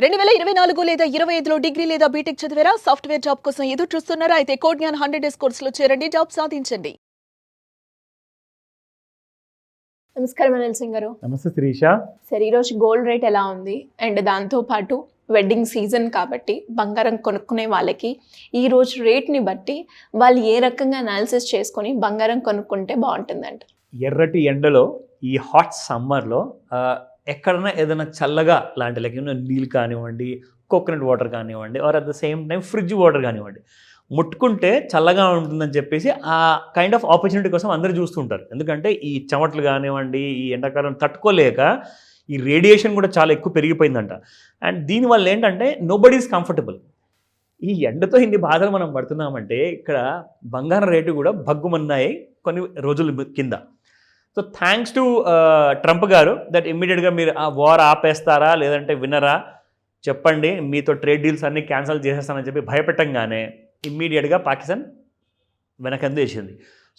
2024 లేదా 25లో డిగ్రీ లేదా బీటెక్ చదివారా? సాఫ్ట్‌వేర్ జాబ్ కోసం ఎదురు చూస్తున్నారా? అయితే కోడ్ జ్ఞాన్ 100 డేస్ కోర్సులో చేరండి, జాబ్ సాధించండి. నమస్కారం అనిల్ సింగ్ గారు. నమస్తే శిరీష. సరే, ఈరోజు గోల్డ్ రేట్ ఎలా ఉంది? అండ్ దాంతో పాటు వెడ్డింగ్ సీజన్ కాబట్టి బంగారం కొనుక్కునే వాళ్ళకి ఈ రోజు రేట్ని బట్టి వాళ్ళు ఏ రకంగా అనాలిసిస్ చేసుకొని బంగారం కొనుక్కుంటే బాగుంటుందంట? ఎర్రటి ఎండలో ఈ హాట్ సమ్మర్లో ఎక్కడన్నా ఏదైనా చల్లగా లాంటి లైక్ నీళ్ళు కానివ్వండి, కోకోనట్ వాటర్ కానివ్వండి, or at the same time fridge water కానివ్వండి, ముట్టుకుంటే చల్లగా ఉంటుందని చెప్పేసి ఆ కైండ్ ఆఫ్ ఆపర్చునిటీ కోసం అందరూ చూస్తుంటారు. ఎందుకంటే ఈ చెమటలు కానివ్వండి, ఈ ఎండాకాలం తట్టుకోలేక ఈ రేడియేషన్ కూడా చాలా ఎక్కువ పెరిగిపోయిందంట. అండ్ దీనివల్ల ఏంటంటే నోబడీ ఈజ్ కంఫర్టబుల్. ఈ ఎండతో ఇన్ని బాధలు మనం పడుతున్నామంటే ఇక్కడ బంగారం రేటు కూడా భగ్గుమన్నాయి కొన్ని రోజుల కింద. సో థ్యాంక్స్ టు ట్రంప్ గారు దట్ ఇమ్మీడియట్గా మీరు ఆ వార్ ఆపేస్తారా లేదంటే వినరా చెప్పండి, మీతో ట్రేడ్ డీల్స్ అన్నీ క్యాన్సిల్ చేసేస్తానని చెప్పి భయపెట్టంగానే ఇమ్మీడియట్గా పాకిస్తాన్ వెనకందు వేసింది.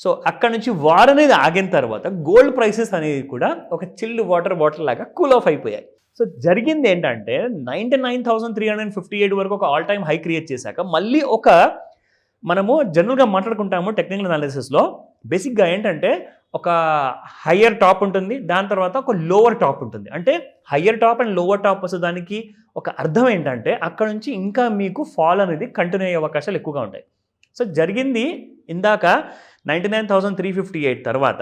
సో అక్కడ నుంచి వార్ అనేది ఆగిన తర్వాత గోల్డ్ ప్రైసెస్ అనేది కూడా ఒక చిల్డ్ వాటర్ బాటిల్ లాగా కూల్ ఆఫ్ అయిపోయాయి. సో జరిగింది ఏంటంటే 99,358 వరకు ఒక ఆల్ టైమ్ హై క్రియేట్ చేశాక మళ్ళీ ఒక మనము జనరల్గా మాట్లాడుకుంటాము టెక్నికల్ అనాలిసిస్లో బేసిక్గా ఏంటంటే ఒక హయ్యర్ టాప్ ఉంటుంది, దాని తర్వాత ఒక లోవర్ టాప్ ఉంటుంది. అంటే higher top and lower top వస్తే దానికి ఒక అర్థం ఏంటంటే అక్కడ నుంచి ఇంకా మీకు ఫాల్ అనేది కంటిన్యూ అయ్యే అవకాశాలు ఎక్కువగా ఉంటాయి. సో జరిగింది ఇందాక 99,358 తర్వాత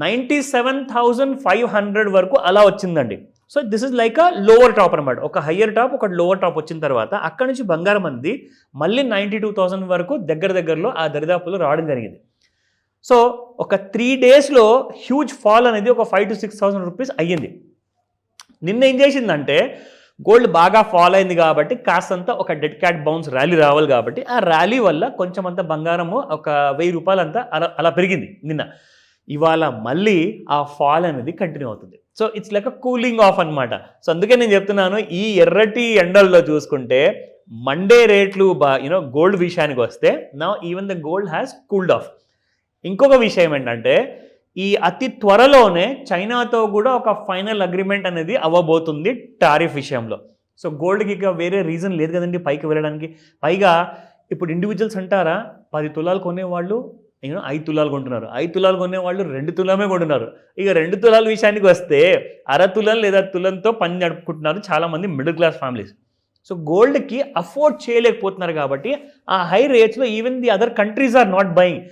97,500 వరకు అలా వచ్చిందండి. So this is like a lower top అనమాట. ఒక హయ్యర్ టాప్ ఒక లోవర్ టాప్ వచ్చిన తర్వాత అక్కడ నుంచి బంగారం అనేది మళ్ళీ 92,000 వరకు దగ్గరలో ఆ దరిదాపులో రావడం జరిగింది. సో ఒక 3 డేస్లో హ్యూజ్ ఫాల్ అనేది ఒక 5,000 to 6,000 రూపీస్ అయ్యింది. నిన్న ఏం చేసిందంటే గోల్డ్ బాగా ఫాల్ అయింది కాబట్టి కాస్తంత ఒక డెడ్ క్యాట్ బౌన్స్ ర్యాలీ రావాలి కాబట్టి ఆ ర్యాలీ వల్ల కొంచెం అంత బంగారము ఒక 1,000 రూపాయలు అంతా అలా పెరిగింది నిన్న. ఇవాళ మళ్ళీ ఆ ఫాల్ అనేది కంటిన్యూ అవుతుంది. So it's like a cooling of అనమాట. సో అందుకే నేను చెప్తున్నాను ఈ ఎర్రటి ఎండల్లో చూసుకుంటే మండే రేట్లు గోల్డ్ విషయానికి వస్తే now even the gold has cooled of. ఇంకొక విషయం ఏంటంటే ఈ అతి త్వరలోనే చైనాతో కూడా ఒక ఫైనల్ అగ్రిమెంట్ అనేది అవ్వబోతుంది టారిఫ్ విషయంలో. సో గోల్డ్కి ఇక వేరే రీజన్ లేదు కదండి పైకి వెళ్ళడానికి. పైగా ఇప్పుడు ఇండివిజువల్స్ అంటారా 10 తులాలు కొనేవాళ్ళు 5 తులాలు కొంటున్నారు, 5 తులాలు కొనేవాళ్ళు 2 తులమే కొంటున్నారు. ఇక 2 తులాల విషయానికి వస్తే అర తులం లేదా తులంతో పని నడుపుకుంటున్నారు చాలామంది మిడిల్ క్లాస్ ఫ్యామిలీస్. సో గోల్డ్కి అఫోర్డ్ చేయలేకపోతున్నారు కాబట్టి ఆ హై రేట్స్లో even the other countries are not buying.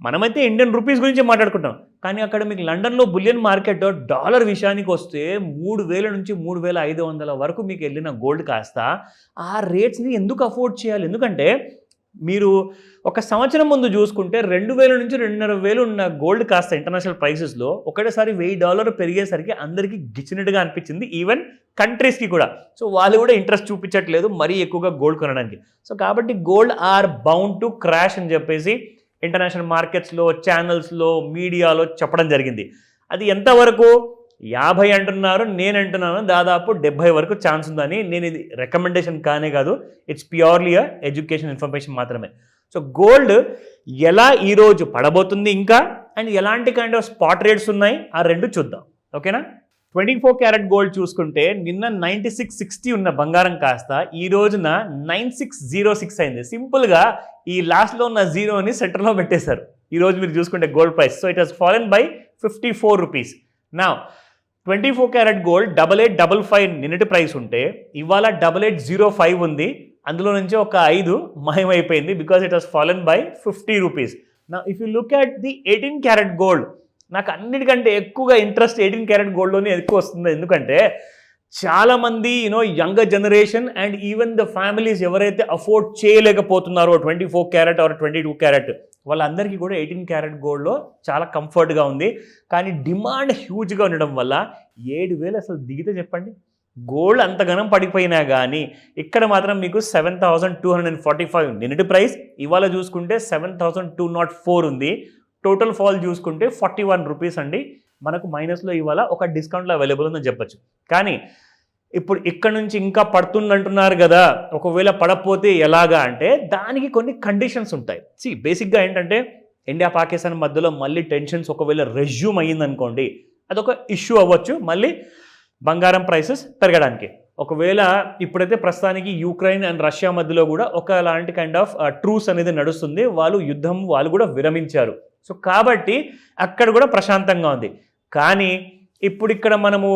మనమైతే ఇండియన్ రూపీస్ గురించి మాట్లాడుకుంటాం, కానీ అక్కడ మీకు లండన్లో బులియన్ మార్కెట్ డాలర్ విషయానికి వస్తే 3,000 నుంచి 3,500 వరకు మీకు వెళ్ళిన గోల్డ్ కాస్త ఆ రేట్స్ని ఎందుకు అఫోర్డ్ చేయాలి? ఎందుకంటే మీరు ఒక సంవత్సరం ముందు చూసుకుంటే 2,000 నుంచి 2,500 ఉన్న గోల్డ్ కాస్త ఇంటర్నేషనల్ ప్రైసెస్లో ఒకటేసారి $1,000 పెరిగేసరికి అందరికీ గిచ్చినట్టుగా అనిపించింది, ఈవెన్ కంట్రీస్కి కూడా. సో వాళ్ళు కూడా ఇంట్రెస్ట్ చూపించట్లేదు మరీ ఎక్కువగా గోల్డ్ కొనడానికి. సో కాబట్టి gold or bound to crash అని చెప్పేసి ఇంటర్నేషనల్ మార్కెట్స్లో ఛానల్స్లో మీడియాలో చెప్పడం జరిగింది. అది ఎంతవరకు 50 అంటున్నారు, నేను అంటున్నాను దాదాపు 70 వరకు ఛాన్స్ ఉందని. నేను ఇది రికమెండేషన్ కానే కాదు, ఇట్స్ ప్యూర్లీ ఎడ్యుకేషన్ ఇన్ఫర్మేషన్ మాత్రమే. సో గోల్డ్ ఎలా ఈరోజు పడబోతుంది ఇంకా అండ్ ఎలాంటి కైండ్ ఆఫ్ స్పాట్ రేట్స్ ఉన్నాయి ఆ రెండు చూద్దాం, ఓకేనా? 24 క్యారెట్ గోల్డ్ చూసుకుంటే నిన్న 9660 ఉన్న బంగారం కాస్త ఈ రోజున 9606 అయింది. సింపుల్గా ఈ లాస్ట్లో ఉన్న జీరోని సెంటర్లో పెట్టేశారు ఈరోజు మీరు చూసుకుంటే gold price. So it has fallen by 54 rupees. నా 24 క్యారెట్ గోల్డ్ 8855 నిన్నటి ప్రైస్ ఉంటే ఇవాళ 8805 ఉంది. అందులో నుంచి ఒక 5 మాయమైపోయింది because it has fallen by 50 rupees. నా if you look at the 18 carat gold, నాకు అన్నిటికంటే ఎక్కువగా ఇంట్రెస్ట్ 18 క్యారెట్ గోల్డ్లోనే ఎక్కువ వస్తుంది. ఎందుకంటే చాలామంది younger generation and even the families ఎవరైతే అఫోర్డ్ చేయలేకపోతున్నారో 24 క్యారెట్ ఆర్ 22 క్యారెట్ వాళ్ళందరికీ కూడా 18 క్యారెట్ గోల్డ్లో చాలా కంఫర్ట్గా ఉంది. కానీ డిమాండ్ హ్యూజ్గా ఉండడం వల్ల 7,000 అసలు దిగితే చెప్పండి. గోల్డ్ అంతగానం పడిపోయినా కానీ ఇక్కడ మాత్రం మీకు 7,245 నిన్నటి ప్రైస్, ఇవాళ చూసుకుంటే 7,204 ఉంది. టోటల్ ఫాల్ చూసుకుంటే 41 రూపీస్ అండి. మనకు మైనస్లో ఇవాళ ఒక డిస్కౌంట్లో అవైలబుల్ ఉందని చెప్పచ్చు. కానీ ఇప్పుడు ఇక్కడ నుంచి ఇంకా పడుతుందంటున్నారు కదా, ఒకవేళ పడకపోతే ఎలాగా అంటే దానికి కొన్ని కండిషన్స్ ఉంటాయి. బేసిక్గా ఏంటంటే ఇండియా పాకిస్తాన్ మధ్యలో మళ్ళీ టెన్షన్స్ ఒకవేళ రెజ్యూమ్ అయ్యిందనుకోండి అదొక ఇష్యూ అవ్వచ్చు మళ్ళీ బంగారం ప్రైసెస్ పెరగడానికి. ఒకవేళ ఇప్పుడైతే ప్రస్తుతానికి యుక్రెయిన్ అండ్ రష్యా మధ్యలో కూడా ఒకలాంటి కైండ్ ఆఫ్ ట్రూస్ అనేది నడుస్తుంది, వాళ్ళు కూడా విరమించారు. సో కాబట్టి అక్కడ కూడా ప్రశాంతంగా ఉంది. కానీ ఇప్పుడు ఇక్కడ మనము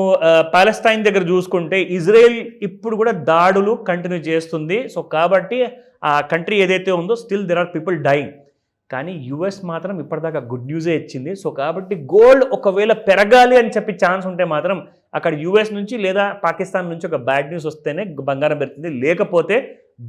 పాలెస్తైన్ దగ్గర చూసుకుంటే ఇజ్రాయెల్ ఇప్పుడు కూడా దాడులు కంటిన్యూ చేస్తుంది. సో కాబట్టి ఆ కంట్రీ ఏదైతే ఉందో still there are people dying. కానీ యుఎస్ మాత్రం ఇప్పటిదాకా గుడ్ న్యూసే ఇచ్చింది. సో కాబట్టి గోల్డ్ ఒకవేళ పెరగాలి అని చెప్పి ఛాన్స్ ఉంటే మాత్రం అక్కడ యుఎస్ నుంచి లేదా పాకిస్తాన్ నుంచి ఒక బ్యాడ్ న్యూస్ వస్తేనే బంగారం పెరుగుతుంది, లేకపోతే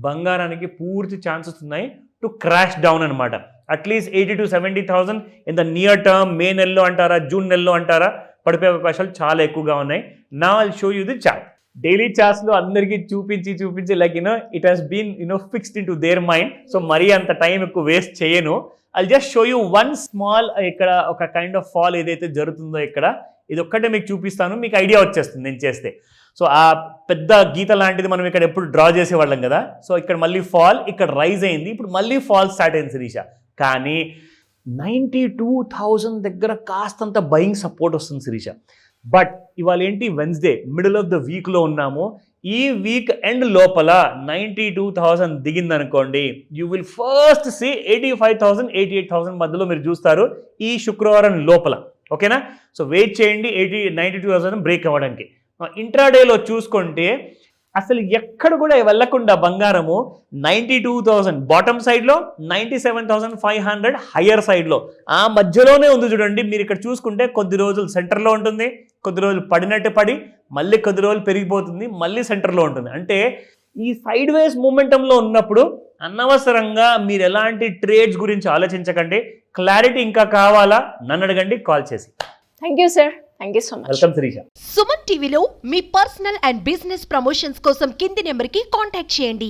బంగారానికి పూర్తి ఛాన్సెస్ ఉన్నాయి టు క్రాష్ డౌన్ అనమాట. At least 80,000 to 70,000 in the near term, May నెలలో అంటారా జూన్ నెలలో అంటారా, పడిపోయే అవకాశాలు చాలా ఎక్కువగా ఉన్నాయి. నా I'll show you the chart. Daily చార్ట్స్లో అందరికీ చూపించి like it has been fixed into their mind. So మరీ అంత టైం ఎక్కువ వేస్ట్ చేయను. I just show you one small, ఇక్కడ ఒక కైండ్ ఆఫ్ ఫాల్ ఏదైతే జరుగుతుందో ఇక్కడ, ఇది ఒక్కటే మీకు చూపిస్తాను, మీకు ఐడియా వచ్చేస్తుంది నేను చేస్తే. సో ఆ పెద్ద గీత లాంటిది మనం ఇక్కడ ఎప్పుడు డ్రా చేసేవాళ్ళం కదా. సో ఇక్కడ మళ్ళీ ఫాల్, ఇక్కడ రైజ్ అయింది, ఇప్పుడు మళ్ళీ ఫాల్ స్టార్ట్ అయింది శిరీష. కానీ 92,000 దగ్గర కాస్తంత బయింగ్ సపోర్ట్ వస్తుంది శిరీష. బట్ ఇవాళ ఏంటి, వెన్స్డే, మిడిల్ ఆఫ్ ద వీక్లో ఉన్నాము. ఈ వీక్ ఎండ్ లోపల 92,000 దిగిందనుకోండి, యూ విల్ ఫస్ట్ సీ 85,000, 88,000 మధ్యలో మీరు చూస్తారు ఈ శుక్రవారం లోపల. ఓకేనా? సో వెయిట్ చేయండి 92,000 బ్రేక్ అవ్వడానికి. ఇంట్రాడేలో చూసుకుంటే అసలు ఎక్కడ కూడా వెళ్ళకుండా బంగారము 92,000 బాటమ్ సైడ్లో, 97,500 హయ్యర్ సైడ్లో, ఆ మధ్యలోనే ఉంది చూడండి. మీరు ఇక్కడ చూసుకుంటే కొద్ది రోజులు సెంటర్లో ఉంటుంది, కొద్ది రోజులు పడినట్టు పడి మళ్ళీ కొద్ది రోజులు పెరిగిపోతుంది, మళ్ళీ సెంటర్లో ఉంటుంది. అంటే ఈ సైడ్ వేస్ మూమెంటంలో ఉన్నప్పుడు అనవసరంగా మీరు ఎలాంటి ట్రేడ్స్ గురించి ఆలోచించకండి. క్లారిటీ ఇంకా కావాలా, నన్ను అడగండి కాల్ చేసి. Thank you sir, thank you so much. Welcome Shirisha. Suman టీవీలో మీ పర్సనల్ అండ్ బిజినెస్ ప్రమోషన్స్ కోసం కింది నెంబర్కి కాంటాక్ట్ చేయండి.